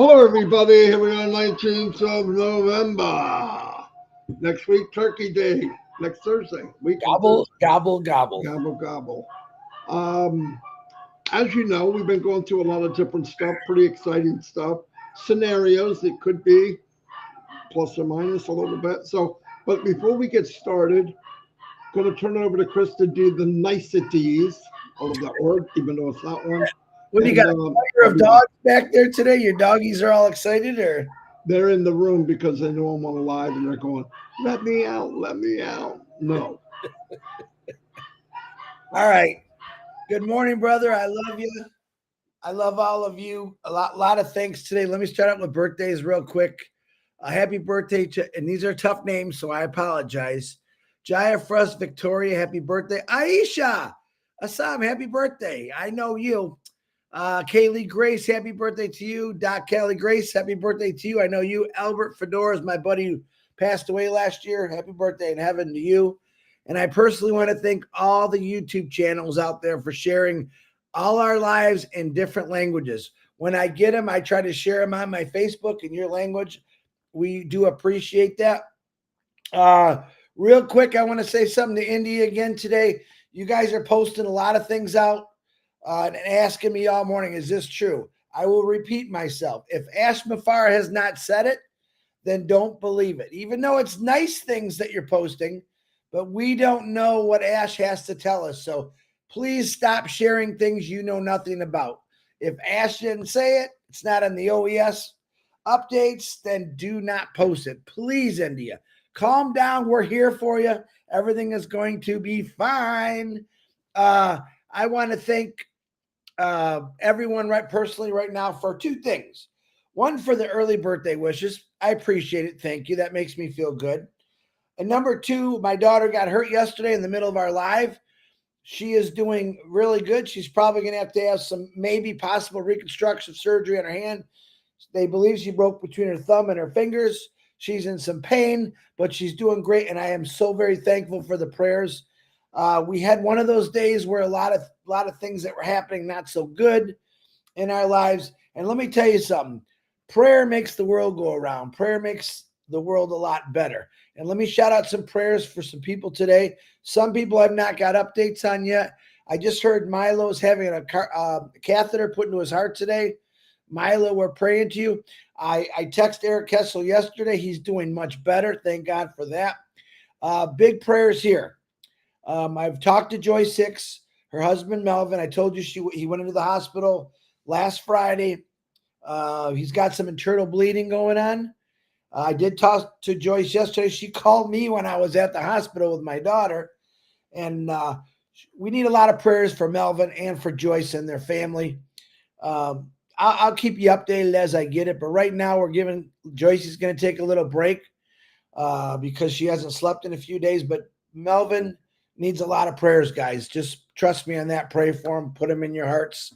Hello, everybody. Here we are, 19th of November. Next week, Turkey Day. Next Thursday. Gobble, gobble, gobble. Gobble, gobble. As you know, we've been going through a lot of different stuff, pretty exciting stuff, scenarios that could be plus or minus a little bit. So, but before we get started, going to turn it over to Chris to do the niceties. I love that word, even though it's not one. What do you got? A fire of dogs back there today? Your doggies are all excited, or they're in the room because they know I'm on live and they're going, "Let me out, let me out." No. All right. Good morning, brother. I love you. I love all of you. A lot of thanks today. Let me start out with birthdays real quick. Happy birthday to, and these are tough names, so I apologize. Jaya Frost, Victoria, happy birthday. Aisha, Assam, happy birthday. I know you. Kaylee Grace, happy birthday to you. Doc Kelly Grace, happy birthday to you. I know you. Albert Fedora is my buddy who passed away last year. Happy birthday in heaven to you. And I personally want to thank all the YouTube channels out there for sharing all our lives in different languages. When I get them, I try to share them on my Facebook in your language. We do appreciate that. Real quick, I want to say something to India again today. You guys are posting a lot of things out. And asking me all morning, is this true? I will repeat myself. If Ash Mafar has not said it, then don't believe it. Even though it's nice things that you're posting, but we don't know what Ash has to tell us. So please stop sharing things you know nothing about. If Ash didn't say it, it's not on the OES updates, then do not post it. Please, India, calm down. We're here for you. Everything is going to be fine. I want to thank everyone personally right now for two things. One, for the early birthday wishes. I appreciate it. Thank you. That makes me feel good. And number two, my daughter got hurt yesterday in the middle of our live. She is doing really good. She's probably going to have some maybe possible reconstructive surgery on her hand. They believe she broke between her thumb and her fingers. She's in some pain, but she's doing great. And I am so very thankful for the prayers. We had one of those days where a lot of things that were happening not so good in our lives. And let me tell you something. Prayer makes the world go around. Prayer makes the world a lot better. And let me shout out some prayers for some people today. Some people I've not got updates on yet. I just heard Milo's having a catheter put into his heart today. Milo, we're praying to you. I texted Eric Kessel yesterday. He's doing much better. Thank God for that. Big prayers here. I've talked to Joyce Hicks, her husband, Melvin. I told you he went into the hospital last Friday. He's got some internal bleeding going on. I did talk to Joyce yesterday. She called me when I was at the hospital with my daughter. And we need a lot of prayers for Melvin and for Joyce and their family. I'll keep you updated as I get it. But right now Joyce is going to take a little break because she hasn't slept in a few days. But Melvin needs a lot of prayers, guys. Just trust me on that. Pray for him. Put him in your hearts.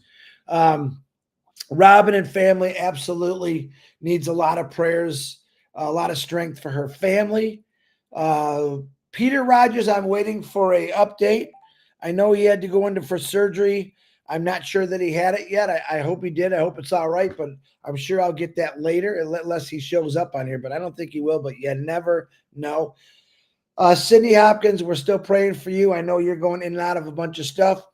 Robin and family absolutely needs a lot of prayers, a lot of strength for her family. Peter Rogers, I'm waiting for a update. I know he had to go into for surgery. I'm not sure that he had it yet. I hope he did. I hope it's all right, but I'm sure I'll get that later unless he shows up on here, but I don't think he will, but you never know. Sydney Hopkins, we're still praying for you. I know you're going in and out of a bunch of stuff.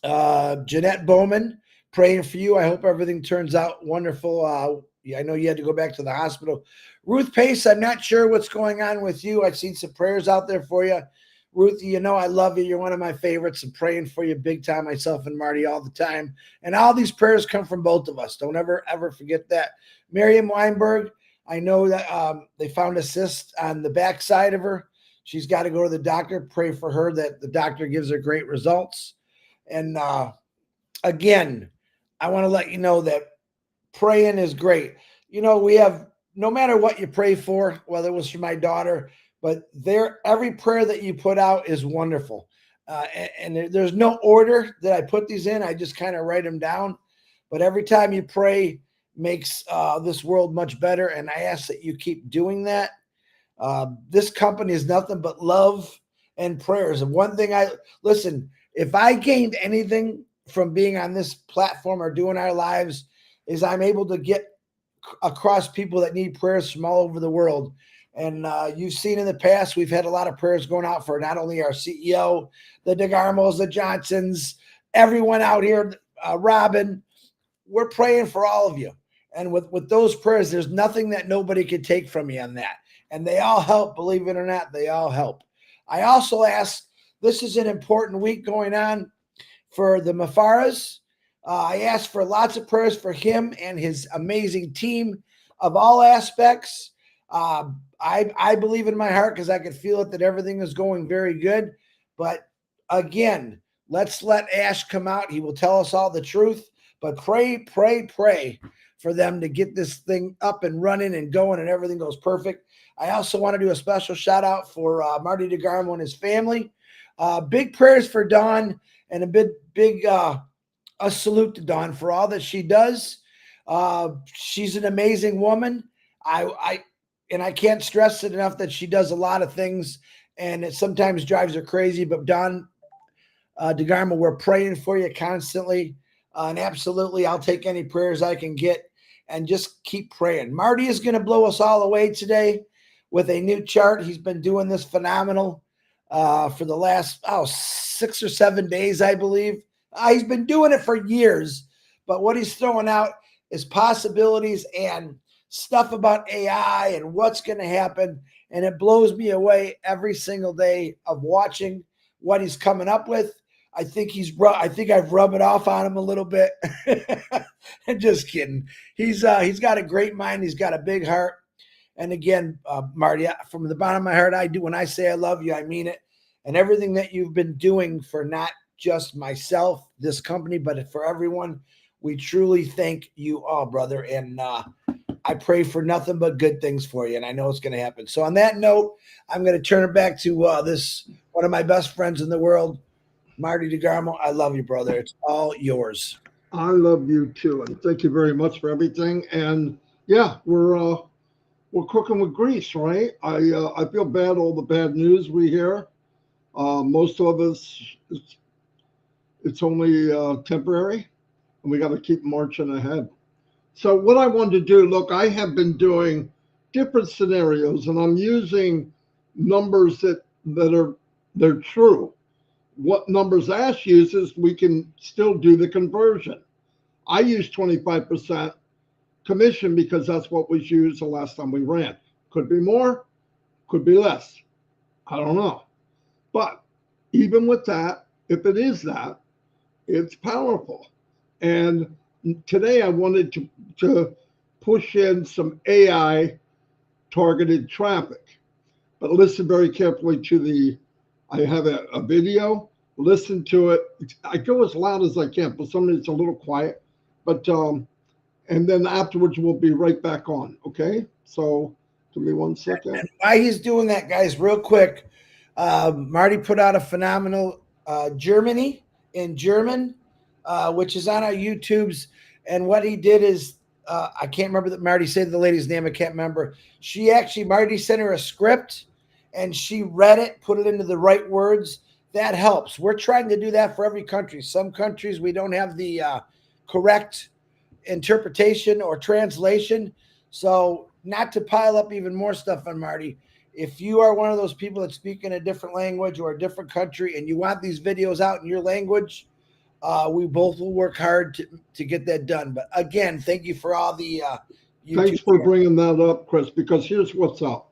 Jeanette Bowman, praying for you. I hope everything turns out wonderful. I know you had to go back to the hospital. Ruth Pace, I'm not sure what's going on with you. I've seen some prayers out there for you. Ruth, you know I love you. You're one of my favorites. I'm praying for you big time, myself and Marty, all the time. And all these prayers come from both of us. Don't ever forget that. Miriam Weinberg, I know that they found a cyst on the backside of her. She's got to go to the doctor. Pray for her that the doctor gives her great results. And again, I want to let you know that praying is great. You know, we have, no matter what you pray for, whether it was for my daughter, but every prayer that you put out is wonderful. And there's no order that I put these in. I just kind of write them down. But every time you pray makes this world much better. And I ask that you keep doing that. This company is nothing but love and prayers. And one thing listen, if I gained anything from being on this platform or doing our lives is I'm able to get across people that need prayers from all over the world. And you've seen in the past, we've had a lot of prayers going out for not only our CEO, the DeGarmos, the Johnsons, everyone out here, Robin. We're praying for all of you. And with those prayers, there's nothing that nobody could take from you on that. And they all help, believe it or not, they all help. I also asked, this is an important week going on for the Mafaras. I asked for lots of prayers for him and his amazing team of all aspects. I believe in my heart because I can feel it that everything is going very good. But again, let's let Ash come out. He will tell us all the truth. But pray, pray, pray for them to get this thing up and running and going and everything goes perfect. I also want to do a special shout out for Marty DeGarmo and his family. Big prayers for Dawn and a big a salute to Dawn for all that she does. She's an amazing woman. I can't stress it enough that she does a lot of things and it sometimes drives her crazy. But Dawn DeGarmo, we're praying for you constantly. And absolutely, I'll take any prayers I can get and just keep praying. Marty is going to blow us all away today with a new chart. He's been doing this phenomenal for the last 6 or 7 days, I believe. He's been doing it for years, but what he's throwing out is possibilities and stuff about AI and what's going to happen. And it blows me away every single day of watching what he's coming up with. I think I've rubbed it off on him a little bit. I'm just kidding. He's got a great mind. He's got a big heart. And again, Marty, from the bottom of my heart, when I say I love you, I mean it. And everything that you've been doing for not just myself, this company, but for everyone, we truly thank you all, brother. And I pray for nothing but good things for you. And I know it's going to happen. So on that note, I'm going to turn it back to this one of my best friends in the world, Marty DeGarmo. I love you, brother. It's all yours. I love you too, and thank you very much for everything. And yeah, we're cooking with grease, right? I feel bad all the bad news we hear. Most of us, it's only temporary, and we got to keep marching ahead. So what I wanted to do, look, I have been doing different scenarios, and I'm using numbers they're true. What numbers Ash uses, we can still do the conversion. I use 25% commission because that's what was used the last time we ran. Could be more, could be less. I don't know. But even with that, if it is that, it's powerful. And today I wanted to push in some AI targeted traffic. But listen very carefully I have a video, listen to it. I go as loud as I can. For some reason, it's a little quiet. But, and then afterwards, we'll be right back on. Okay? So give me 1 second. And while he's doing that, guys, real quick, Marty put out a phenomenal Germany in German, which is on our YouTubes. And what he did is, I can't remember that Marty said the lady's name. I can't remember. Marty sent her a script and she read it, put it into the right words. That helps. We're trying to do that for every country. Some countries we don't have the correct interpretation or translation. So not to pile up even more stuff on Marty, if you are one of those people that speak in a different language or a different country and you want these videos out in your language, we both will work hard to get that done. But again, thank you for all the Thanks for bringing that up, Chris, because here's what's up.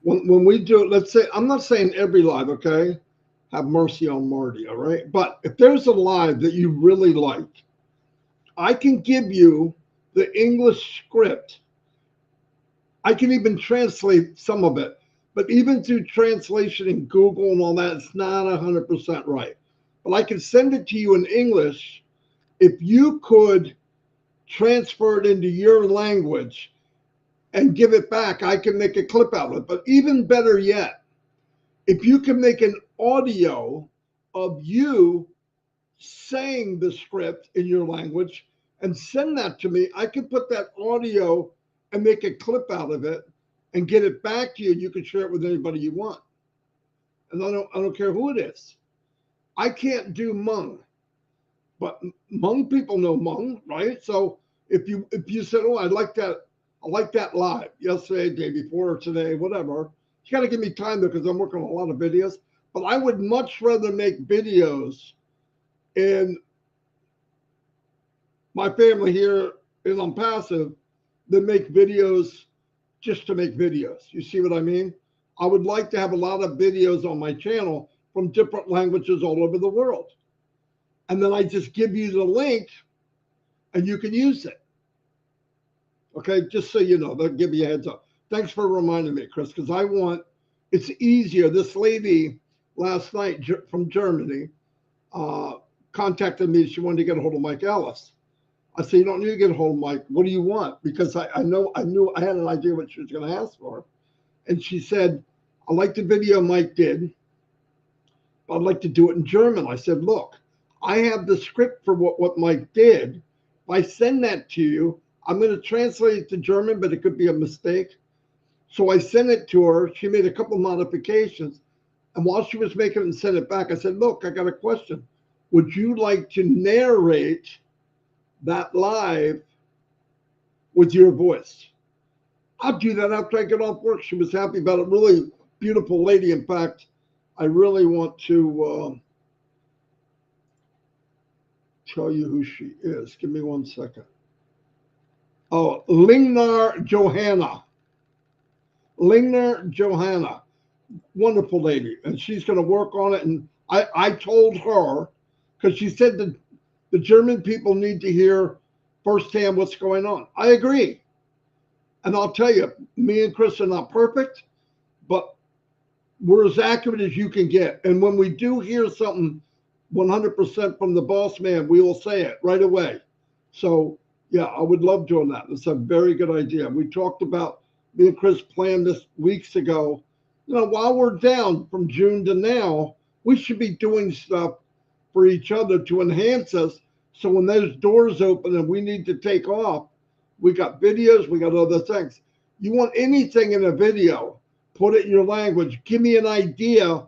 When we do, let's say, I'm not saying every live, okay? Have mercy on Marty, all right? But if there's a live that you really like, I can give you the English script. I can even translate some of it. But even through translation in Google and all that, it's not 100% right. But I can send it to you in English. If you could transfer it into your language and give it back, I can make a clip out of it. But even better yet, if you can make an audio of you saying the script in your language and send that to me, I can put that audio and make a clip out of it and get it back to you. You can share it with anybody you want. And I don't care who it is. I can't do Hmong, but Hmong people know Hmong, right? So if you said, oh, I like that live yesterday, day before, or today, whatever, you got to give me time though, because I'm working on a lot of videos. But I would much rather make videos in my family here in ONPASSIVE than make videos just to make videos. You see what I mean? I would like to have a lot of videos on my channel from different languages all over the world. And then I just give you the link and you can use it. Okay, just so you know, they'll give you a heads up. Thanks for reminding me, Chris, because it's easier. This lady last night from Germany contacted me. She wanted to get a hold of Mike Ellis. I said, you don't need to get a hold of Mike. What do you want? Because I knew I had an idea what she was going to ask for. And she said, I like the video Mike did, but I'd like to do it in German. I said, look, I have the script for what Mike did. If I send that to you, I'm going to translate it to German, but it could be a mistake. So I sent it to her. She made a couple modifications. And while she was making it and sent it back, I said, look, I got a question. Would you like to narrate that live with your voice? I'll do that after I get off work. She was happy about it. Really beautiful lady. In fact, I really want to tell you who she is. Give me 1 second. Oh, Lingnar Johanna. Lingnar Johanna. Wonderful lady. And she's going to work on it. And I told her, because she said that the German people need to hear firsthand what's going on. I agree. And I'll tell you, me and Chris are not perfect, but we're as accurate as you can get. And when we do hear something 100% from the boss man, we will say it right away. So, yeah, I would love doing that. It's a very good idea. We talked about, me and Chris planned this weeks ago. You know, while we're down from June to now, we should be doing stuff for each other to enhance us. So when those doors open and we need to take off, we got videos, we got other things. You want anything in a video, put it in your language. Give me an idea,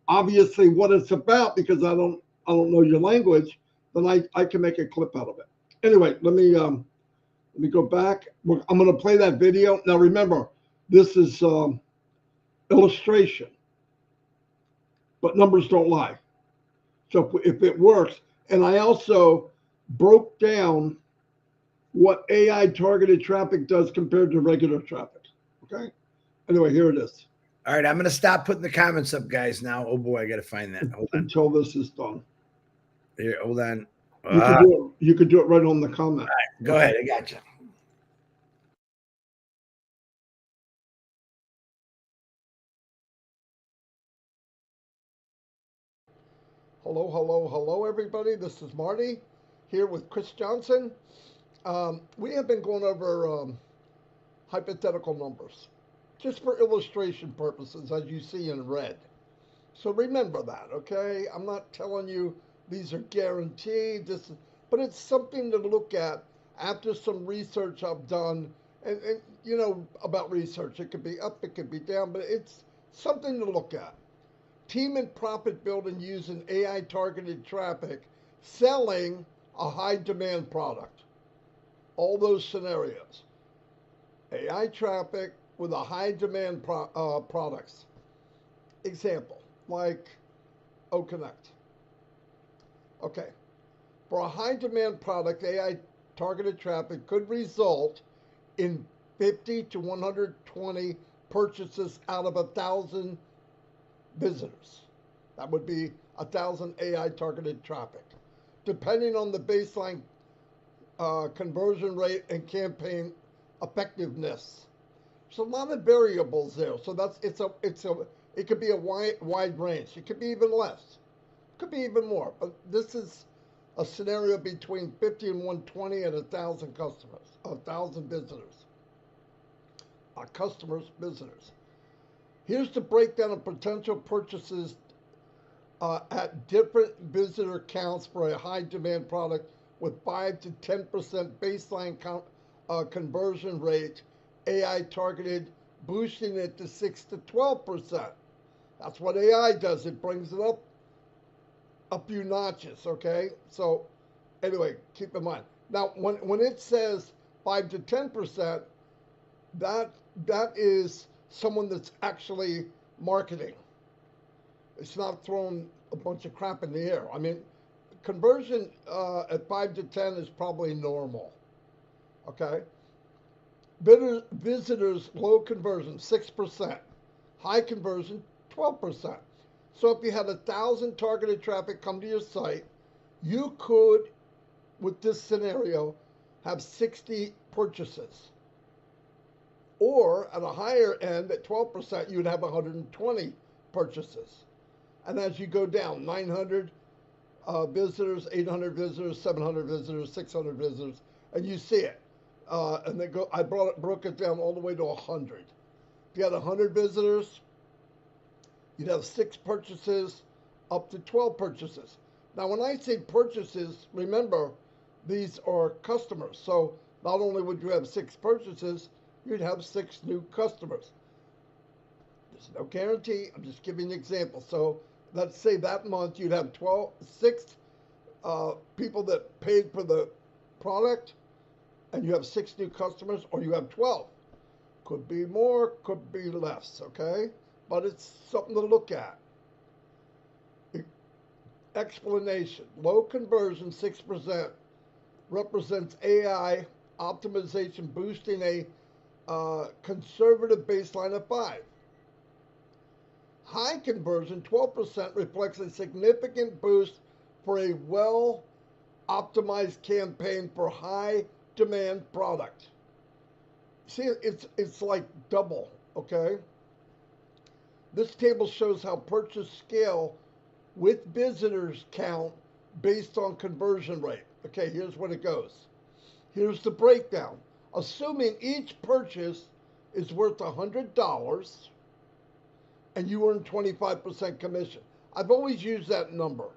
obviously, what it's about, because I don't know your language. Then I can make a clip out of it. Anyway, let me go back. I'm going to play that video. Now remember, this is illustration, but numbers don't lie. So if it works, and I also broke down what AI targeted traffic does compared to regular traffic. Okay. Anyway, here it is. All right, I'm going to stop putting the comments up, guys. Now, oh boy, I got to find that. Hold on. Until this is done. Here, hold on. You could do it right on the comment. All right, go ahead. I got you. Hello, everybody. This is Marty here with Chris Johnson. We have been going over hypothetical numbers just for illustration purposes, as you see in red. So remember that, okay? I'm not telling you these are guaranteed, but it's something to look at after some research I've done. And you know about research, it could be up, it could be down, but it's something to look at. Team and profit building using AI targeted traffic, selling a high demand product. All those scenarios. AI traffic with a high demand products. Example, like OConnect. Okay. For a high demand product, AI targeted traffic could result in 50 to 120 purchases out of 1,000 visitors. That would be 1,000 AI targeted traffic, depending on the baseline conversion rate and campaign effectiveness. There's a lot of variables there, so it could be a wide range. It could be even less, it could be even more. But this is a scenario between 50 and 120 and 1,000 customers, 1,000 visitors, visitors. Here's the breakdown of potential purchases at different visitor counts for a high demand product with 5 to 10% baseline conversion rate, AI targeted, boosting it to 6 to 12%. That's what AI does. It brings it up a few notches, okay? So anyway, keep in mind, Now, when it says 5 to 10%, that that is someone that's actually marketing. It's not throwing a bunch of crap in the air. I mean, conversion at 5 to 10 is probably normal. Okay. Visitors, low conversion, 6%. High conversion, 12%. So if you had 1,000 targeted traffic come to your site, you could, with this scenario, have 60 purchases. Or at a higher end, at 12%, you'd have 120 purchases. And as you go down, 900 visitors, 800 visitors, 700 visitors, 600 visitors, and you see it. And they go. I broke it down all the way to 100. If you had 100 visitors, you'd have 6 purchases, up to 12 purchases. Now, when I say purchases, remember these are customers. So not only would you have 6 purchases, you'd have 6 new customers. There's no guarantee. I'm just giving an example. So let's say that month you'd have 6 people that paid for the product, and you have 6 new customers, or you have 12. Could be more, could be less, okay? But it's something to look at. Explanation. Low conversion, 6%, represents AI optimization boosting a conservative baseline of 5. High conversion, 12%, reflects a significant boost for a well-optimized campaign for high demand product. See, it's like double, okay? This table shows how purchase scale with visitors count based on conversion rate. Okay, here's what it goes. Here's the breakdown. Assuming each purchase is worth $100 and you earn 25% commission. I've always used that number.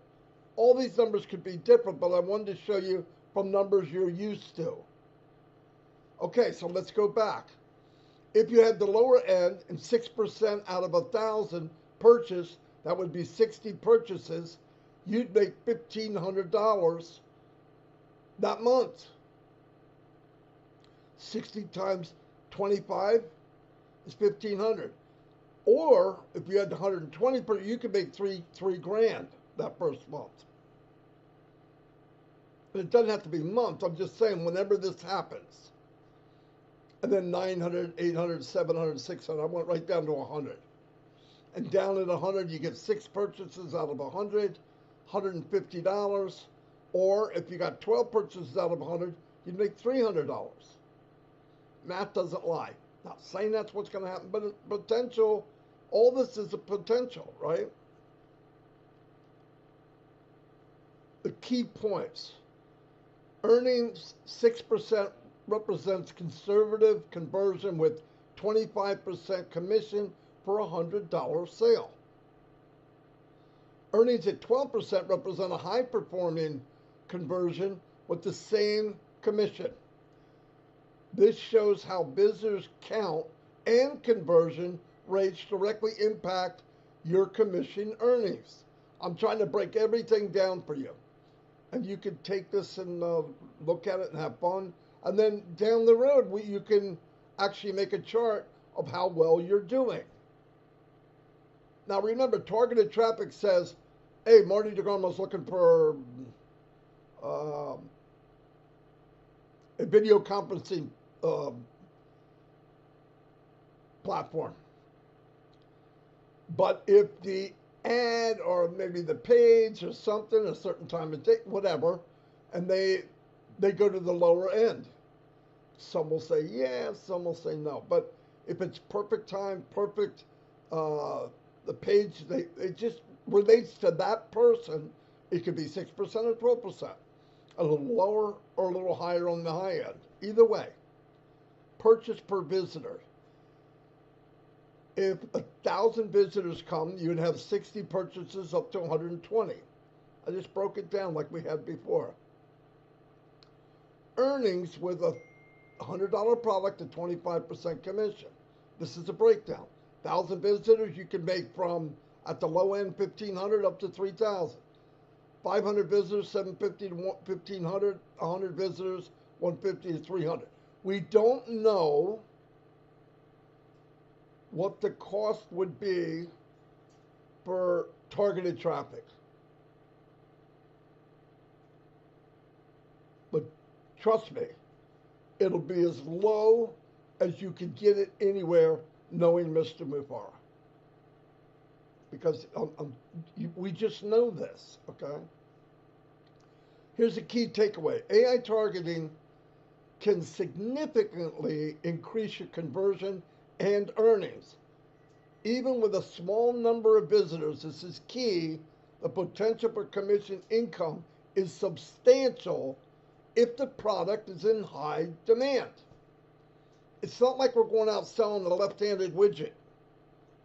All these numbers could be different, but I wanted to show you from numbers you're used to. Okay, so let's go back. If you had the lower end and 6% out of 1,000 purchase, that would be 60 purchases, you'd make $1,500 that month. 60 times 25 is 1,500. Or if you had 120 you could make three grand that first month. But it doesn't have to be month. I'm just saying whenever this happens. And then 900, 800, 700, 600. I went right down to 100. And down at 100, you get 6 purchases out of 100, $150. Or if you got 12 purchases out of 100, you'd make $300. Math doesn't lie. Not saying that's what's going to happen, but potential. All this is a potential, right? The key points. Earnings 6% represents conservative conversion with 25% commission for a $100 sale. Earnings at 12% represent a high performing conversion with the same commission. This shows how visitors count and conversion rates directly impact your commission earnings. I'm trying to break everything down for you. And you can take this and look at it and have fun. And then down the road, you can actually make a chart of how well you're doing. Now remember, targeted traffic says, hey, Marty DeGarmo's looking for a video conferencing platform. But if the ad or maybe the page or something, a certain time of day, whatever, and they go to the lower end. Some will say yes, some will say no. But if it's perfect time, perfect, the page, it just relates to that person. It could be 6% or 12%, a little lower or a little higher on the high end. Either way, purchase per visitor. If 1,000 visitors come, you'd have 60 purchases up to 120. I just broke it down like we had before. Earnings with a $100 product at 25% commission. This is a breakdown. 1,000 visitors, you can make from, at the low end, 1,500 up to 3,000. 500 visitors, 750 to 1500, 100 visitors, 150 to 300. We don't know what the cost would be for targeted traffic. But trust me, it'll be as low as you can get it anywhere knowing Mr. Mufara. Because we just know this, okay? Here's a key takeaway. AI targeting can significantly increase your conversion and earnings. Even with a small number of visitors, this is key, the potential for commission income is substantial if the product is in high demand. It's not like we're going out selling a left-handed widget.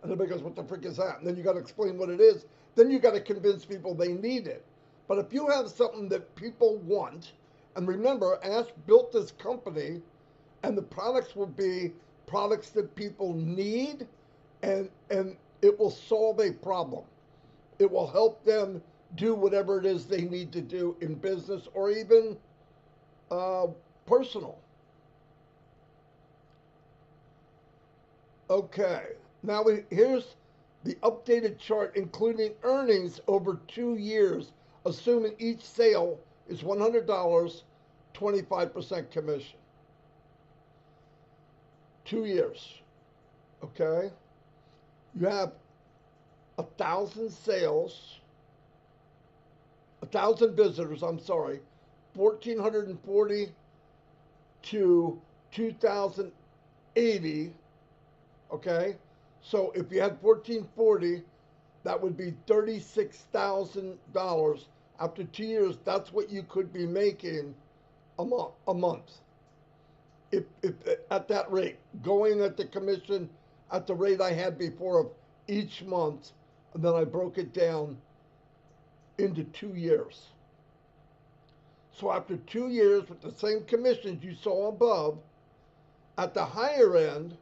And everybody goes, what the frick is that? And then you got to explain what it is. Then you got to convince people they need it. But if you have something that people want, and remember, Ash built this company, and the products will be products that people need, and it will solve a problem. It will help them do whatever it is they need to do in business or even personal. Okay, now here's the updated chart, including earnings over 2 years, assuming each sale is $100, 25% commission. 2 years, okay? You have 1,000 sales, 1,000 visitors, 1,440 to 2,080, okay? So if you had 1,440, that would be $36,000. After 2 years, that's what you could be making a month. If at that rate, going at the commission at the rate I had before of each month, and then I broke it down into 2 years. So after 2 years with the same commissions you saw above, at the higher end,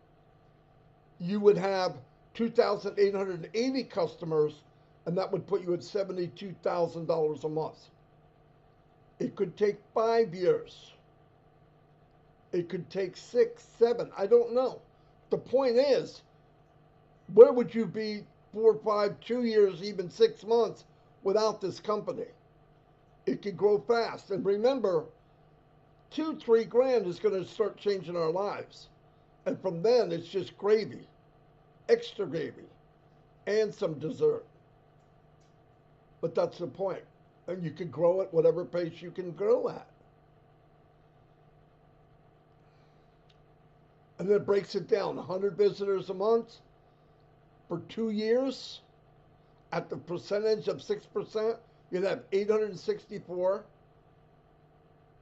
you would have 2,880 customers, and that would put you at $72,000 a month. It could take 5 years. It could take 6, 7, I don't know. The point is, where would you be 4, 5, 2 years, even 6 months without this company? It could grow fast. And remember, 2, 3 grand is going to start changing our lives. And from then, it's just gravy, extra gravy, and some dessert. But that's the point. And you can grow at whatever pace you can grow at. And then it breaks it down, 100 visitors a month for 2 years. At the percentage of 6%, you'd have 864,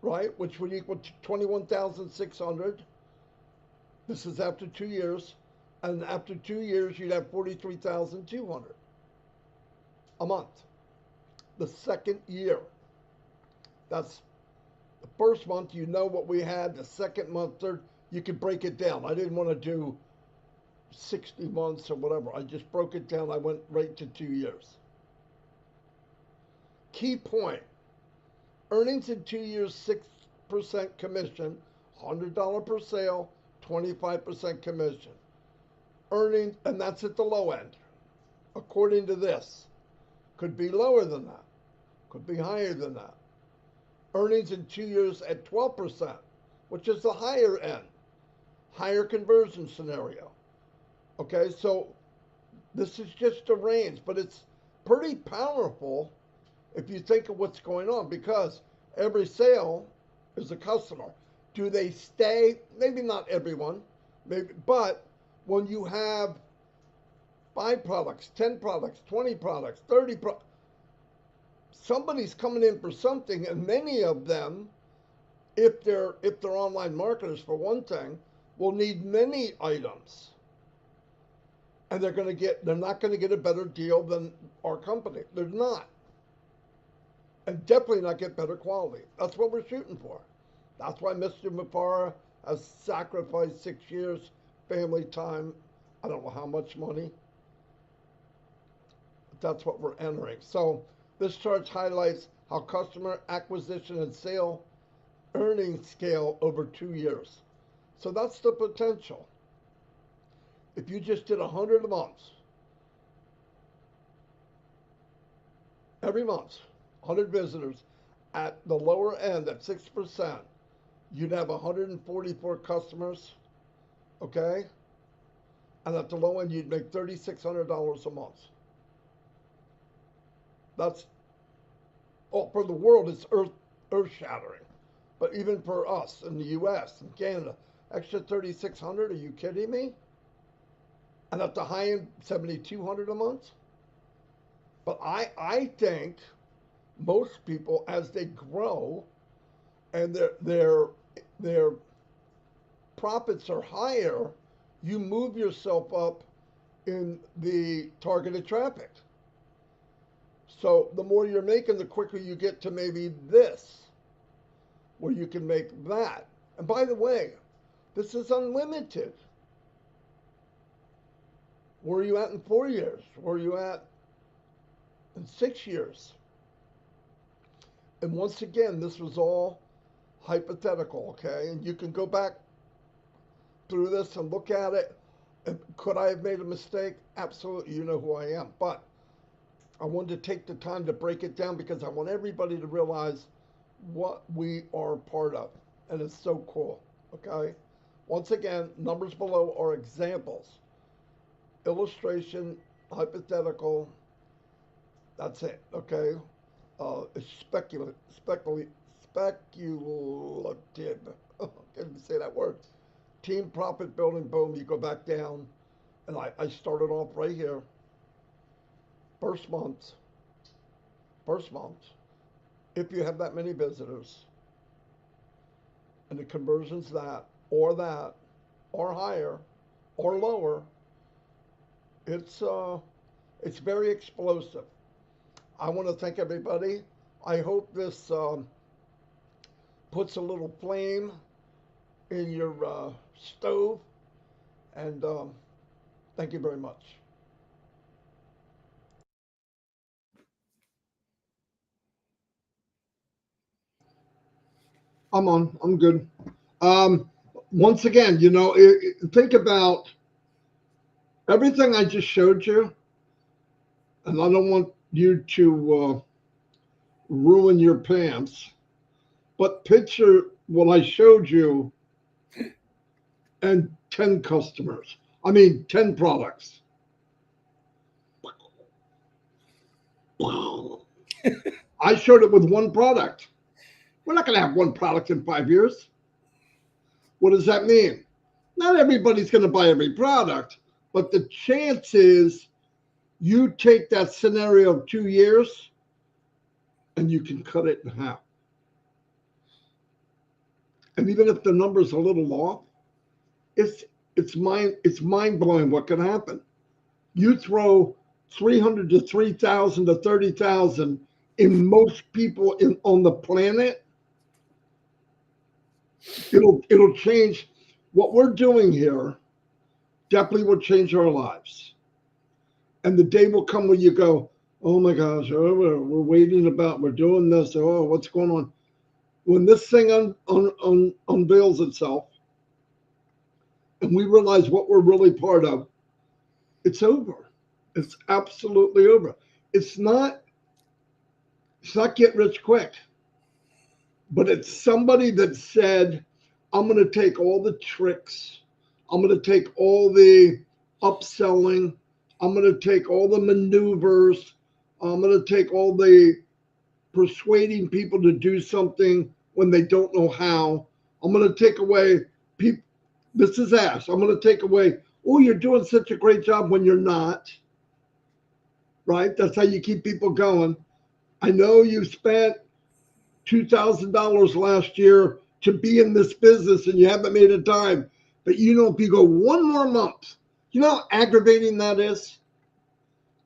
right? Which would equal 21,600. This is after 2 years. And after 2 years, you'd have 43,200 a month. The second year. That's the first month, you know what we had. The second month, third, you could break it down. I didn't want to do 60 months or whatever. I just broke it down. I went right to 2 years. Key point. Earnings in 2 years, 6% commission, $100 per sale, 25% commission. Earnings, and that's at the low end. According to this, could be lower than that. Could be higher than that. Earnings in 2 years at 12%, which is the higher end. Higher conversion scenario. Okay, so this is just a range, but it's pretty powerful if you think of what's going on, because every sale is a customer. Do they stay? Maybe not everyone, maybe, but when you have 5 products, 10 products, 20 products, 30 products, somebody's coming in for something, and many of them, if they're online marketers for one thing, will need many items. And they're not going to get a better deal than our company. They're not. And definitely not get better quality. That's what we're shooting for. That's why Mr. Mufara has sacrificed 6 years, family time, I don't know how much money. But that's what we're entering. So This chart highlights how customer acquisition and sale earnings scale over 2 years. So that's the potential. If you just did 100 a month, every month, 100 visitors at the lower end at 6%, you'd have 144 customers, okay? And at the low end, you'd make $3,600 a month. That's, oh, for the world, it's earth shattering. But even for us in the US and Canada, extra 3,600, are you kidding me? And at the high end, 7,200 a month? But I think most people, as they grow and their profits are higher, you move yourself up in the targeted traffic. So the more you're making, the quicker you get to maybe this, where you can make that. And by the way, this is unlimited. Where are you at in 4 years? Where are you at in 6 years? And once again, this was all hypothetical, okay? And you can go back through this and look at it. And could I have made a mistake? Absolutely, you know who I am. But I wanted to take the time to break it down because I want everybody to realize what we are part of. And it's so cool, okay? Once again, numbers below are examples. Illustration, hypothetical, that's it, okay? It's speculative. Can't even say that word. Team profit building, boom, you go back down. And I started off right here. First month, if you have that many visitors, and the conversion's that, or higher, or lower, it's very explosive. I want to thank everybody. I hope this puts a little flame in your stove, and thank you very much. I'm on. I'm good. Once again, think about everything I just showed you, and I don't want you to ruin your pants, but picture what I showed you and 10 customers. 10 products. I showed it with one product. We're not going to have one product in 5 years. What does that mean? Not everybody's going to buy every product, but the chance is you take that scenario of 2 years and you can cut it in half. And even if the number's a little off, it's mind blowing what can happen. You throw 300 to 3,000 to 30,000 in most people on the planet, it'll change. What we're doing here definitely will change our lives. And the day will come when you go, oh my gosh, we're waiting we're doing this, oh, what's going on? When this thing unveils itself and we realize what we're really part of, it's over. It's absolutely over. It's not get rich quick, but it's somebody that said, I'm going to take all the tricks. I'm going to take all the upselling. I'm going to take all the maneuvers. I'm going to take all the persuading people to do something when they don't know how. I'm going to take away people. This is ass. I'm going to take away, oh, you're doing such a great job when you're not. Right? That's how you keep people going. I know you spent $2,000 last year to be in this business and you haven't made a dime. But if you go one more month, you know how aggravating that is?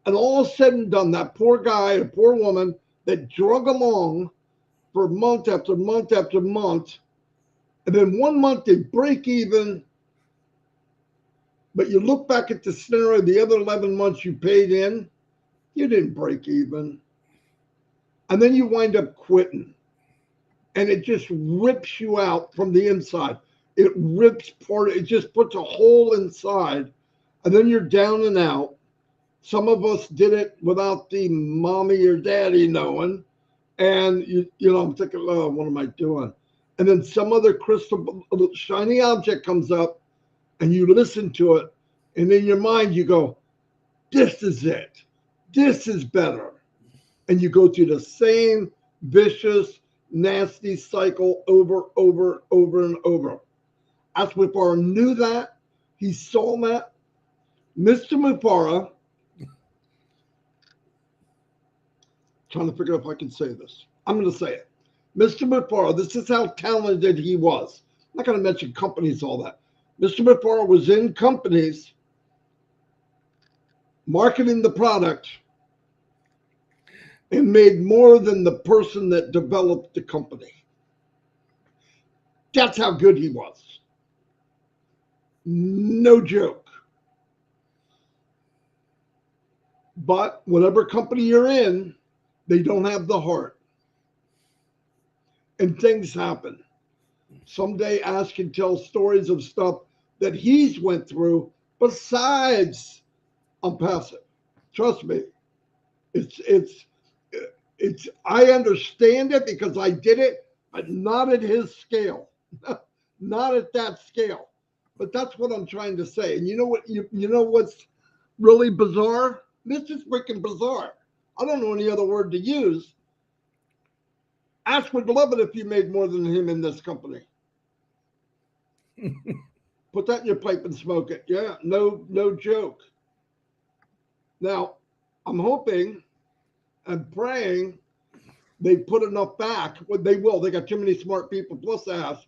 And all said and done, that poor guy or poor woman that drug along for month after month after month, and then 1 month they break even, but you look back at the scenario, the other 11 months you paid in, you didn't break even. and then you wind up quitting, and it just rips you out from the inside. It rips it just puts a hole inside, and then you're down and out. Some of us did it without the mommy or daddy knowing. And, I'm thinking, oh, what am I doing? And then some other crystal, shiny object comes up, and you listen to it. And in your mind, you go, this is it. This is better. And you go through the same vicious, nasty cycle over, and over. As Mufara knew that, he saw that. Mr. Mufara, trying to figure out if I can say this. I'm going to say it. Mr. Mufara, this is how talented he was. I'm not going to mention companies, all that. Mr. Mufara was in companies marketing the product and made more than the person that developed the company. That's how good he was. No joke. But whatever company you're in, they don't have the heart. And things happen. Someday Ash can tell stories of stuff that he's went through besides ONPASSIVE. Trust me. It's I understand it because I did it, but not at his scale. Not at that scale. But that's what I'm trying to say. And you know what? You know what's really bizarre? This is freaking bizarre. I don't know any other word to use. Ash would love it if you made more than him in this company. Put that in your pipe and smoke it. Yeah, no joke. Now, I'm hoping and praying they put enough back. Well, they will. They got too many smart people plus Ash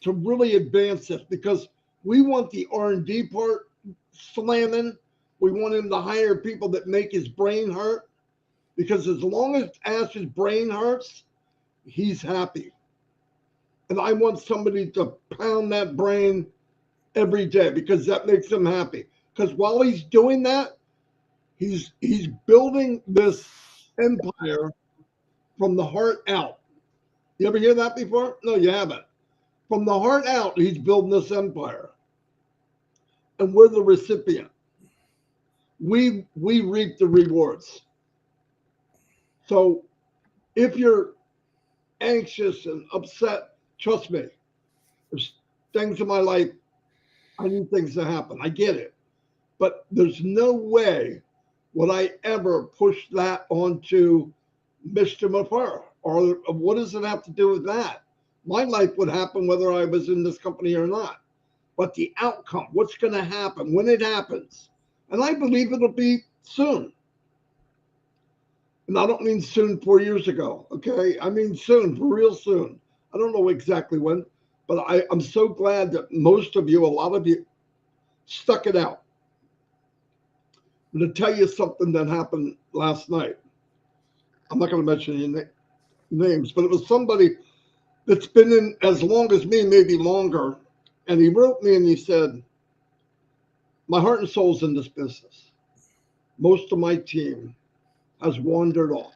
to really advance this, because we want the R&D part slamming. We want him to hire people that make his brain hurt, because as long as Ash's brain hurts, he's happy. And I want somebody to pound that brain every day, because that makes him happy. Because while he's doing that, he's building this empire from the heart out. You ever hear that before? No, you haven't. From the heart out, he's building this empire. And we're the recipient. We reap the rewards. So if you're anxious and upset, trust me, there's things in my life, I need things to happen. I get it. But there's no way would I ever push that onto Mr. Mufara. Or what does it have to do with that? My life would happen whether I was in this company or not. But the outcome, what's going to happen when it happens, and I believe it'll be soon. And I don't mean soon 4 years ago, okay? I mean soon, for real soon. I don't know exactly when, but I'm so glad that most of you, a lot of you, stuck it out. I'm going to tell you something that happened last night. I'm not going to mention any names, but it was somebody that's been in as long as me, maybe longer. And he wrote me and he said, my heart and soul's in this business. Most of my team has wandered off.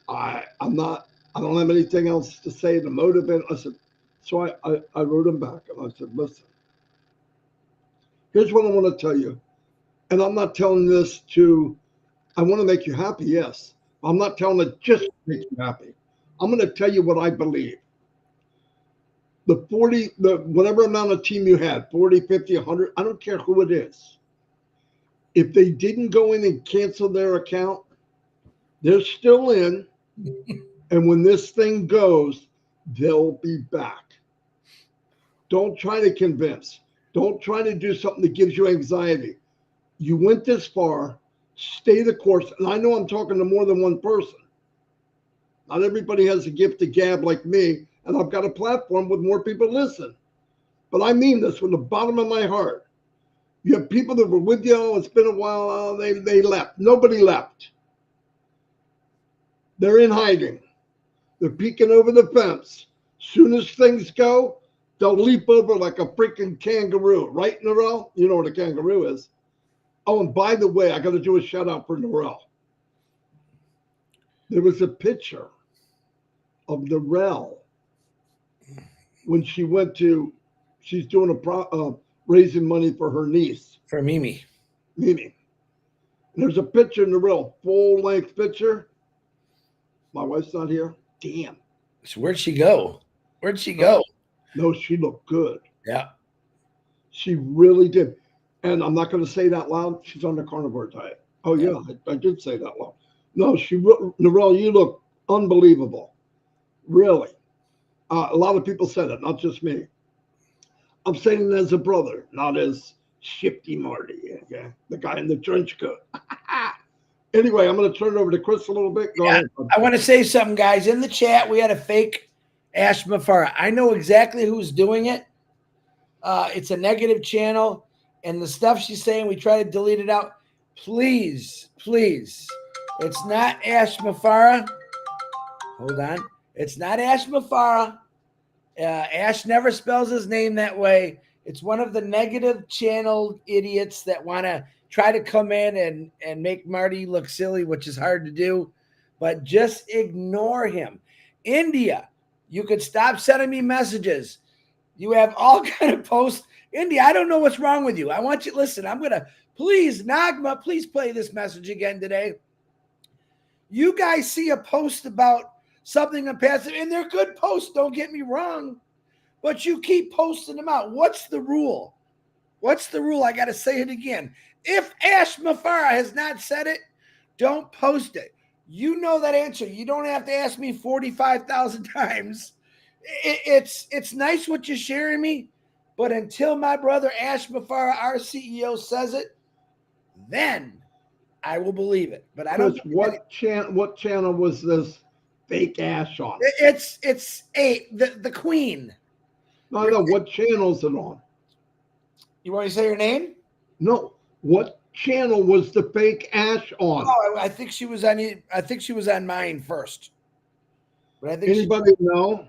I don't have anything else to say to motivate. I said, so I wrote him back and I said, listen, here's what I want to tell you. And I'm not telling this I want to make you happy, yes. I'm not telling it just to make you happy. I'm going to tell you what I believe. Whatever amount of team you had, 40, 50, 100, I don't care who it is. If they didn't go in and cancel their account, they're still in. And when this thing goes, they'll be back. Don't try to convince. Don't try to do something that gives you anxiety. You went this far, stay the course. And I know I'm talking to more than one person. Not everybody has a gift to gab like me, and I've got a platform with more people listen. But I mean this from the bottom of my heart. You have people that were with you, oh, it's been a while, oh, they left. Nobody left. They're in hiding. They're peeking over the fence. Soon as things go, they'll leap over like a freaking kangaroo. Right, Narelle? You know what a kangaroo is. Oh, and by the way, I got to do a shout out for Narelle. There was a picture of the Rel when she went to, she's doing raising money for her niece. For Mimi. Mimi. And there's a picture in the Rel, full length picture. My wife's not here. Damn. So where'd she go? Where'd she go? No, she looked good. Yeah. She really did. And I'm not going to say that loud. She's on the carnivore diet. Oh, yeah, I did say that loud. No, Narelle, you look unbelievable. Really. A lot of people said it, not just me. I'm saying it as a brother, not as Shifty Marty, okay? The guy in the trench coat. Anyway, I'm going to turn it over to Chris a little bit. Go ahead. I want to say something, guys. In the chat, we had a fake Ash Mafara. I know exactly who's doing it. It's a negative channel, and the stuff she's saying, we try to delete it out. Please, please. It's not Ash Mafara. Hold on. It's not Ash Mafara. Ash never spells his name that way. It's one of the negative channel idiots that want to try to come in and make Marty look silly, which is hard to do. But just ignore him. India, you could stop sending me messages. You have all kind of posts. India, I don't know what's wrong with you. I want you to listen. I'm going to, please, Nagma, please play this message again today. You guys see a post about something in passive, and they're good posts, don't get me wrong, but you keep posting them out. What's the rule? What's the rule? I got to say it again. If Ash Mafara has not said it, don't post it. You know that answer. You don't have to ask me 45,000 times. It's nice what you're sharing me, but until my brother Ash Mafara, our CEO, says it, then I will believe it. But I don't. What channel was this fake Ash on? It's the Queen. No, what channel is it on? You want me to say her name? No. What channel was the fake Ash on? Oh, I think she was on. I think she was on mine first. But I think anybody know?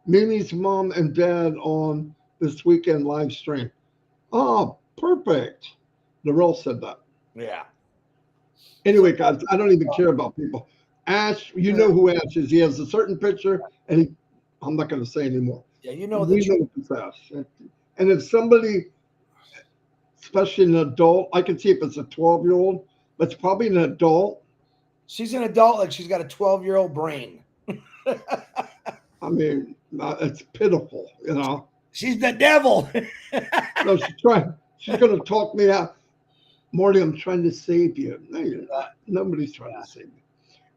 Mimi's mom and dad on this weekend live stream. Oh, perfect. Narelle said that. Yeah. Anyway, guys, I don't even care about people. Ash, you know who Ash is. He has a certain picture, and I'm not going to say anymore. Yeah, you know we know it's Ash. And if somebody, especially an adult, I can see if it's a 12-year-old, but it's probably an adult. She's an adult, like she's got a 12-year-old brain. I mean, it's pitiful, you know. She's the devil. No, she's going to talk me out. Marty, I'm trying to save you. No, you're not. Nobody's trying to save you.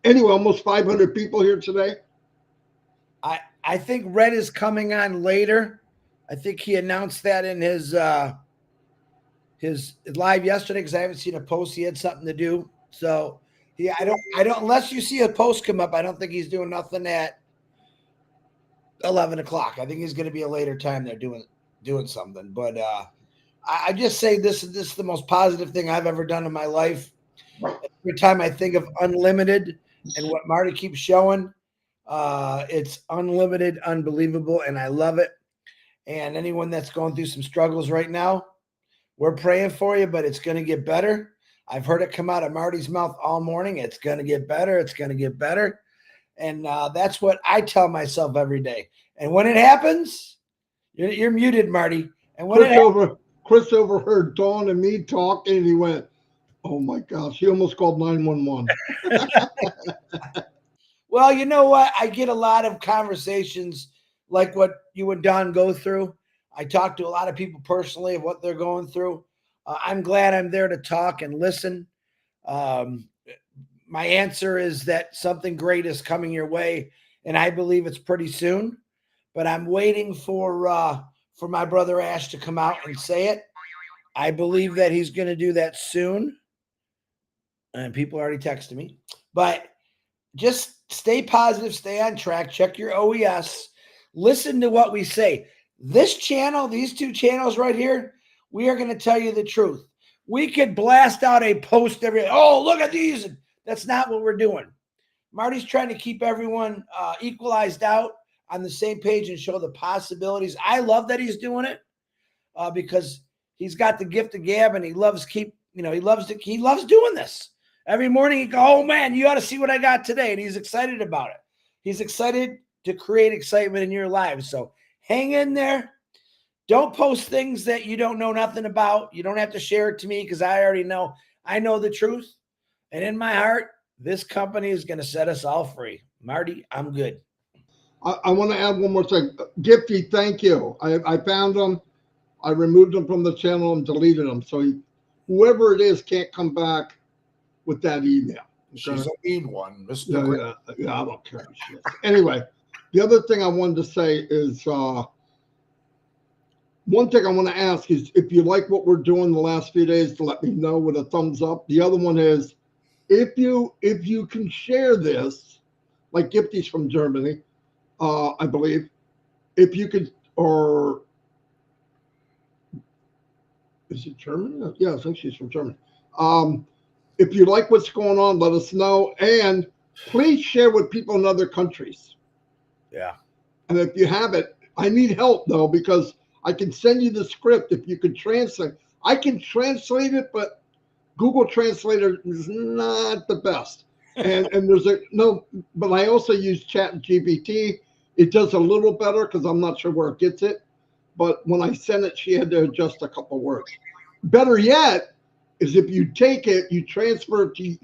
Anyway, almost 500 people here today. I think Red is coming on later. I think he announced that in his live yesterday, because I haven't seen a post. He had something to do. So I don't unless you see a post come up, I don't think he's doing nothing at 11 o'clock. I think he's going to be a later time there doing something. But I just say this is the most positive thing I've ever done in my life. Every time I think of unlimited and what Marty keeps showing, it's unlimited, unbelievable, and I love it. And anyone that's going through some struggles right now, we're praying for you, but it's going to get better. I've heard it come out of Marty's mouth all morning. It's going to get better. It's going to get better. And that's what I tell myself every day. And when it happens, you're muted, Marty. And when Chris overheard Dawn and me talk, and he went, "Oh my gosh!" He almost called 911. Well, you know what? I get a lot of conversations like what you and Don go through. I talk to a lot of people personally of what they're going through. I'm glad I'm there to talk and listen. My answer is that something great is coming your way, and I believe it's pretty soon. But I'm waiting for my brother Ash to come out and say it. I believe that he's going to do that soon. And people already texted me. But just stay positive, stay on track, check your OES, listen to what we say. This channel, these two channels right here, we are going to tell you the truth. We could blast out a post every day. Oh, look at these. That's not what we're doing. Marty's trying to keep everyone equalized out on the same page and show the possibilities. I love that he's doing it because he's got the gift of gab, and he loves doing this. Every morning he go, oh man, you ought to see what I got today. And he's excited about it. He's excited to create excitement in your lives. So hang in there. Don't post things that you don't know nothing about. You don't have to share it to me because I already know. I know the truth. And in my heart, this company is going to set us all free. Marty, I'm good. I want to add one more thing. Gifty, thank you. I found them. I removed them from the channel and deleted them. So whoever it is can't come back with that email. Okay? She's a mean one, Mr. Yeah, I don't care. Anyway, the other thing I wanted to say is one thing I want to ask is if you like what we're doing the last few days, to let me know with a thumbs up. The other one is if you can share this, like Gifty's from Germany, I believe, if you could, or is it Germany? Yeah, I think she's from Germany. If you like what's going on, let us know. And please share with people in other countries. Yeah. And if you have it, I need help though, because I can send you the script if you could translate. I can translate it, but Google Translator is not the best. And there's but I also use ChatGPT. It does a little better because I'm not sure where it gets it. But when I sent it, she had to adjust a couple words. Better yet is if you take it, you transfer it to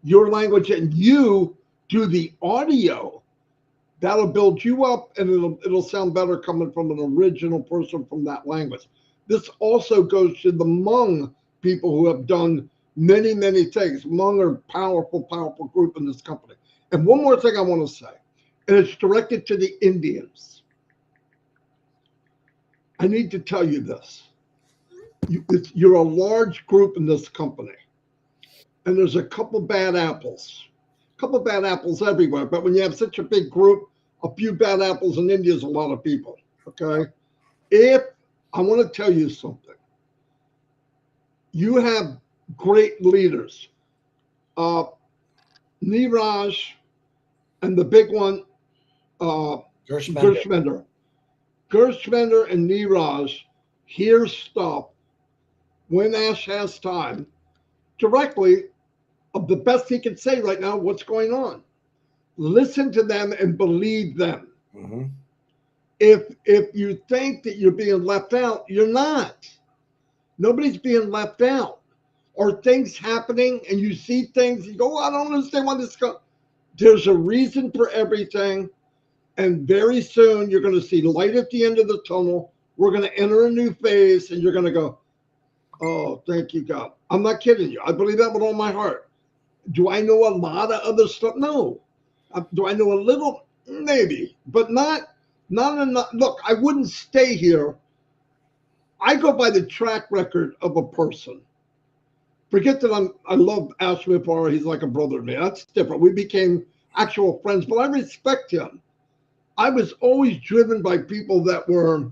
your language and you do the audio. That'll build you up and it'll sound better coming from an original person from that language. This also goes to the Hmong people who have done many, many things. Hmong are a powerful, powerful group in this company. And one more thing I want to say, and it's directed to the Indians. I need to tell you this. You're a large group in this company, and there's a couple bad apples. A couple bad apples everywhere, but when you have such a big group, a few bad apples in India is a lot of people, okay? If I want to tell you something, you have great leaders. Niraj and the big one, Gershwender. Gershwender and Niraj hear stuff when Ash has time directly of the best he can say right now, what's going on. Listen to them and believe them. Mm-hmm. If you think that you're being left out, you're not. Nobody's being left out. Or things happening and you see things, you go, I don't understand why this goes. There's a reason for everything. And very soon you're going to see light at the end of the tunnel. We're going to enter a new phase and you're going to go, oh, thank you, God. I'm not kidding you. I believe that with all my heart. Do I know a lot of other stuff? No. Do I know a little? Maybe, but not enough. Look, I wouldn't stay here. I go by the track record of a person. Forget that I love Al Schmidbauer. He's like a brother to me. That's different. We became actual friends, but I respect him. I was always driven by people that were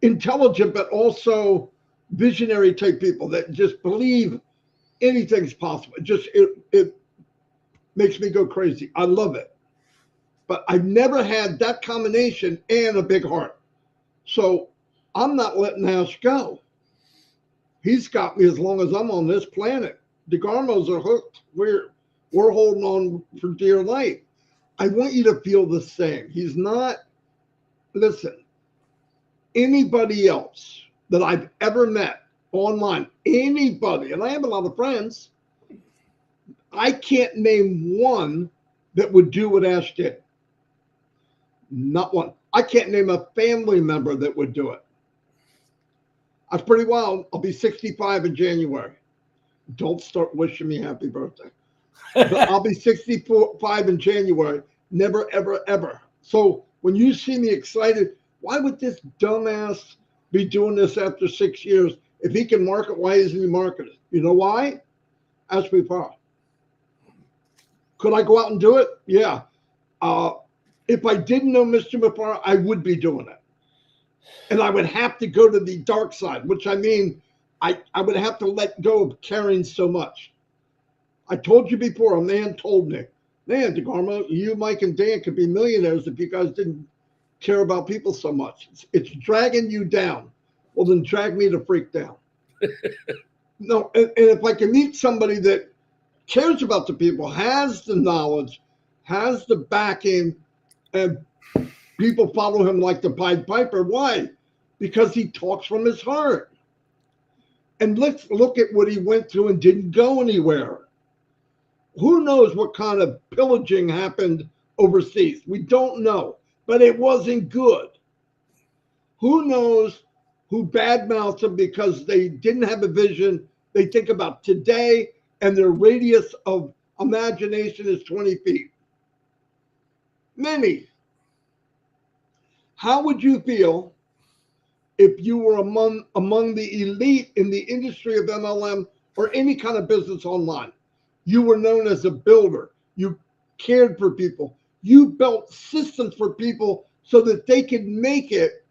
intelligent, but also visionary type people that just believe anything's possible. It makes me go crazy. I love it. But I've never had that combination and a big heart. So I'm not letting Ash go. He's got me as long as I'm on this planet. DeGarmos are hooked. We're holding on for dear life. I want you to feel the same. He's not, listen, anybody else that I've ever met online, anybody, and I have a lot of friends, I can't name one that would do what Ash did. Not one. I can't name a family member that would do it. That's pretty wild. I'll be 65 in January. Don't start wishing me happy birthday. But I'll be 65 in January. Never, ever, ever. So when you see me excited, why would this dumbass be doing this after 6 years? If he can market, why isn't he marketing? You know why? Ask me far. Could I go out and do it? Yeah. If I didn't know Mr. Mafar, I would be doing it. And I would have to go to the dark side, which I mean, I would have to let go of caring so much. I told you before, a man told me, man, DeGarmo, you, Mike, and Dan could be millionaires if you guys didn't care about people so much. It's dragging you down. Well, then drag me to freak down. No, and if I can meet somebody that cares about the people, has the knowledge, has the backing, and people follow him like the Pied Piper. Why? Because he talks from his heart. And let's look at what he went through and didn't go anywhere. Who knows what kind of pillaging happened overseas? We don't know, but it wasn't good. Who knows who badmouthed him because they didn't have a vision? They think about today and their radius of imagination is 20 feet. Many. How would you feel if you were among the elite in the industry of MLM or any kind of business online? You were known as a builder. You cared for people. You built systems for people so that they could make it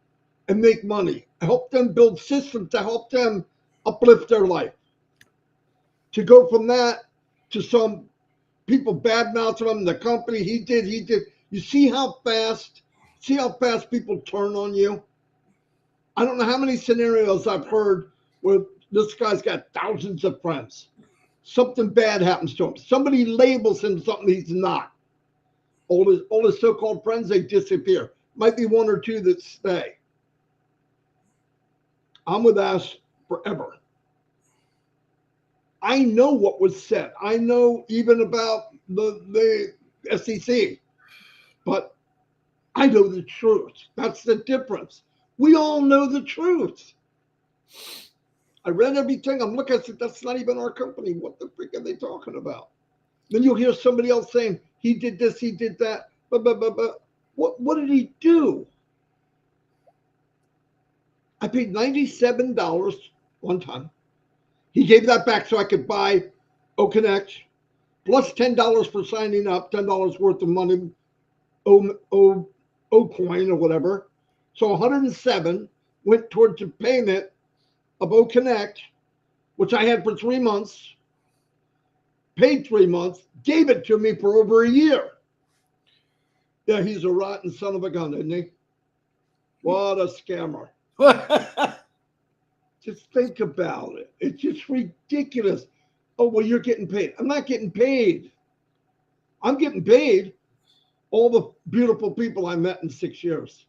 and make money. Help them build systems to help them uplift their life. To go from that to some people badmouthing him, the company, he did. You see how fast people turn on you? I don't know how many scenarios I've heard where this guy's got thousands of friends. Something bad happens to him. Somebody labels him something he's not. All his so-called friends, they disappear. Might be one or two that stay. I'm with Ash forever. I know what was said. I know even about the SEC, but I know the truth. That's the difference. We all know the truth. I read everything. I'm looking, I said, that's not even our company. What the freak are they talking about? Then you'll hear somebody else saying, he did this, he did that. But what did he do? I paid $97 one time. He gave that back so I could buy OConnect, plus $10 for signing up, $10 worth of money, O coin or whatever. So 107 went towards the payment of OConnect, which I had for 3 months, paid 3 months, gave it to me for over a year. Yeah, he's a rotten son of a gun, isn't he? What a scammer. Just think about it. It's just ridiculous. Oh, well, you're getting paid. I'm not getting paid. I'm getting paid all the beautiful people I met in 6 years.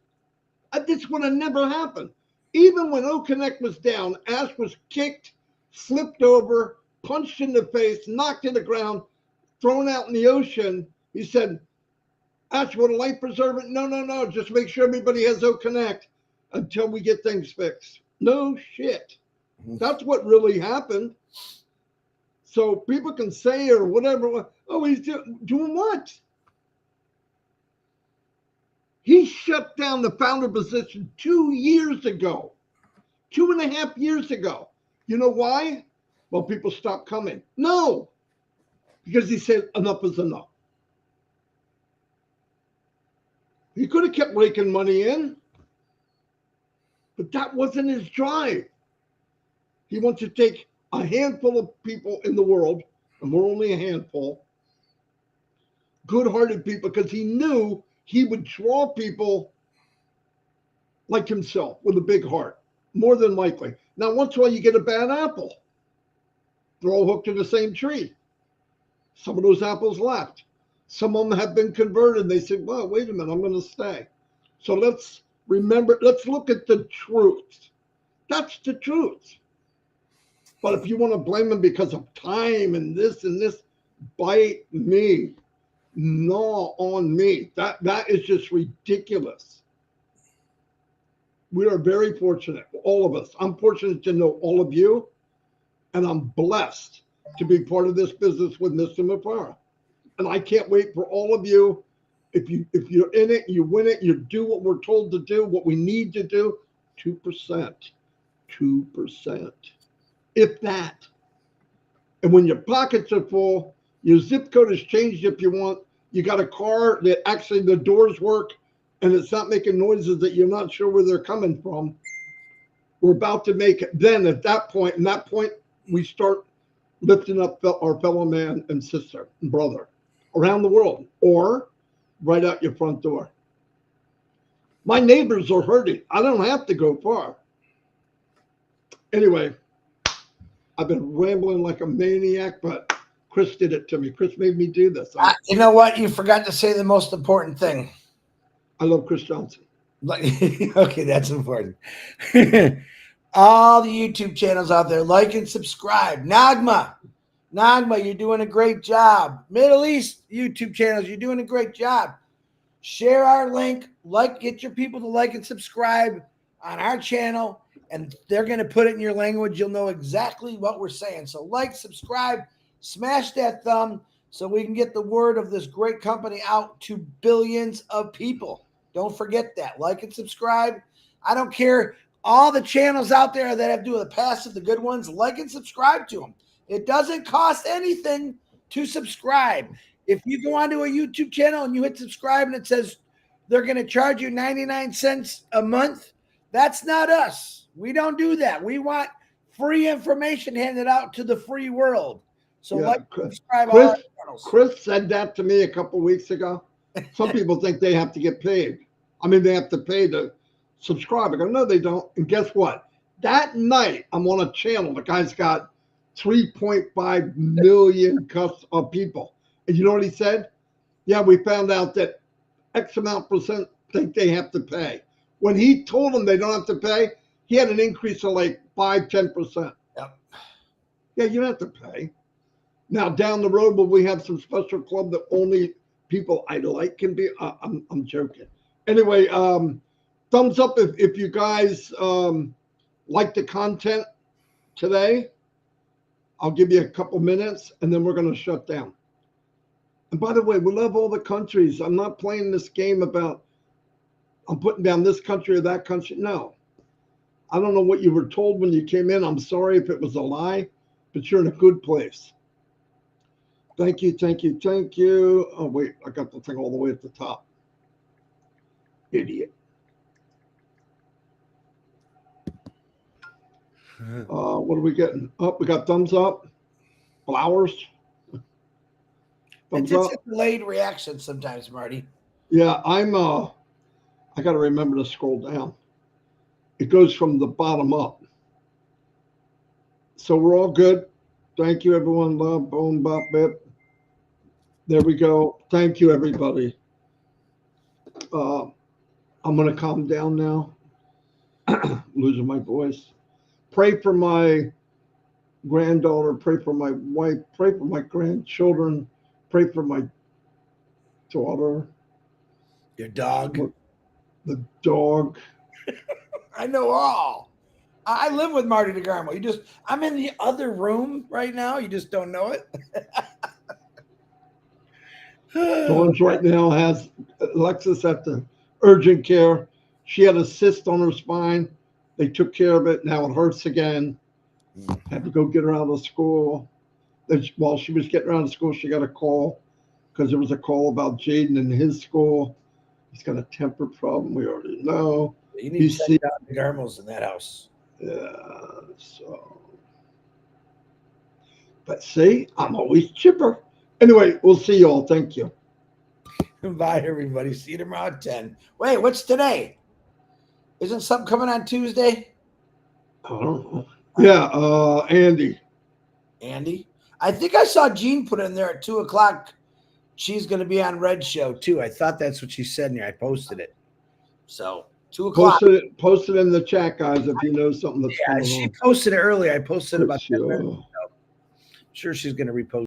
This would have never happened. Even when OConnect was down, Ash was kicked, flipped over, punched in the face, knocked to the ground, thrown out in the ocean. He said, Ash, want a life preserver? No. Just make sure everybody has OConnect until we get things fixed. No shit. That's what really happened. So people can say or whatever, oh, he's doing what? He shut down the founder position 2 years ago, 2.5 years ago. You know why? Well, people stopped coming. No, because he said enough is enough. He could have kept raking money in, but that wasn't his drive. He wants to take a handful of people in the world, and we're only a handful, good-hearted people, because he knew he would draw people like himself with a big heart, more than likely. Now, once in a while, you get a bad apple. They're all hooked to the same tree. Some of those apples left. Some of them have been converted. They said, well, wait a minute, I'm going to stay. So let's remember, let's look at the truth. That's the truth. But if you want to blame them because of time and this, bite me. Gnaw on me. That is just ridiculous. We are very fortunate, all of us. I'm fortunate to know all of you, and I'm blessed to be part of this business with Mr. Mufara. And I can't wait for all of you. If you're in it, you win it, you do what we're told to do, what we need to do, 2%. 2%. If that. And when your pockets are full, your zip code is changed if you want, you got a car that actually the doors work and it's not making noises that you're not sure where they're coming from, we're about to make it. Then at that point, we start lifting up our fellow man and sister and brother around the world, or right out your front door. My neighbors are hurting. I don't have to go far. Anyway, I've been rambling like a maniac, but Chris did it to me. Chris made me do this. You know what? You forgot to say the most important thing. I love Chris Johnson. Okay, that's important. All the YouTube channels out there, like and subscribe. Nagma, you're doing a great job. Middle East YouTube channels, you're doing a great job. Share our link, get your people to like and subscribe on our channel, and they're going to put it in your language. You'll know exactly what we're saying. So like, subscribe, smash that thumb so we can get the word of this great company out to billions of people. Don't forget that. Like and subscribe. I don't care. All the channels out there that have to do with the passive, the good ones, like and subscribe to them. It doesn't cost anything to subscribe. If you go onto a YouTube channel and you hit subscribe and it says they're going to charge you 99 cents a month, that's not us. We don't do that. We want free information handed out to the free world. So Yeah, like, subscribe. Chris said that to me a couple of weeks ago. Some people think they have to get paid. I mean, they have to pay to subscribe. I go, no, they don't. And guess what? That night, I'm on a channel. The guy's got 3.5 million people. And you know what he said? Yeah, we found out that X amount percent think they have to pay. When he told them they don't have to pay, he had an increase of like 10%. Yep. Yeah, you don't have to pay. Now, down the road, will we have some special club that only people I like can be? I'm joking. Anyway, thumbs up if you guys like the content today. I'll give you a couple minutes, and then we're going to shut down. And by the way, we love all the countries. I'm not playing this game about I'm putting down this country or that country. No. I don't know what you were told when you came in. I'm sorry if it was a lie, but you're in a good place. Thank you, thank you, thank you. Oh, wait, I got the thing all the way at the top. Idiot. What are we getting? Oh, we got thumbs up, flowers. It's a delayed reaction sometimes, Marty. Yeah, I got to remember to scroll down. It goes from the bottom up. So we're all good. Thank you, everyone. Love, boom, bop, bip. There we go. Thank you, everybody. I'm going to calm down now. Losing my voice. Pray for my granddaughter. Pray for my wife. Pray for my grandchildren. Pray for my daughter. Your dog. The dog. I know all. I live with Marty DeGarmo. I'm in the other room right now. You just don't know it. Dawn's right now has Alexis at the urgent care. She had a cyst on her spine. They took care of it. Now it hurts again. Had to go get her out of school. While she was getting her out of school, she got a call because there was a call about Jaden in his school. He's got a temper problem. We already know. You need to check out the Garmos in that house. Yeah. So, but see, I'm always chipper. Anyway, we'll see you all. Thank you. Bye, everybody. See you tomorrow at 10. Wait, what's today? Isn't something coming on Tuesday? I don't know. Yeah, Andy. Andy? I think I saw Jean put in there at 2 o'clock. She's going to be on Red Show, too. I thought that's what she said in there. I posted it. So, 2 o'clock. Post it in the chat, guys, if you know something that's going on. She posted it earlier. I posted it about 10 minutes ago. I'm sure she's going to repost.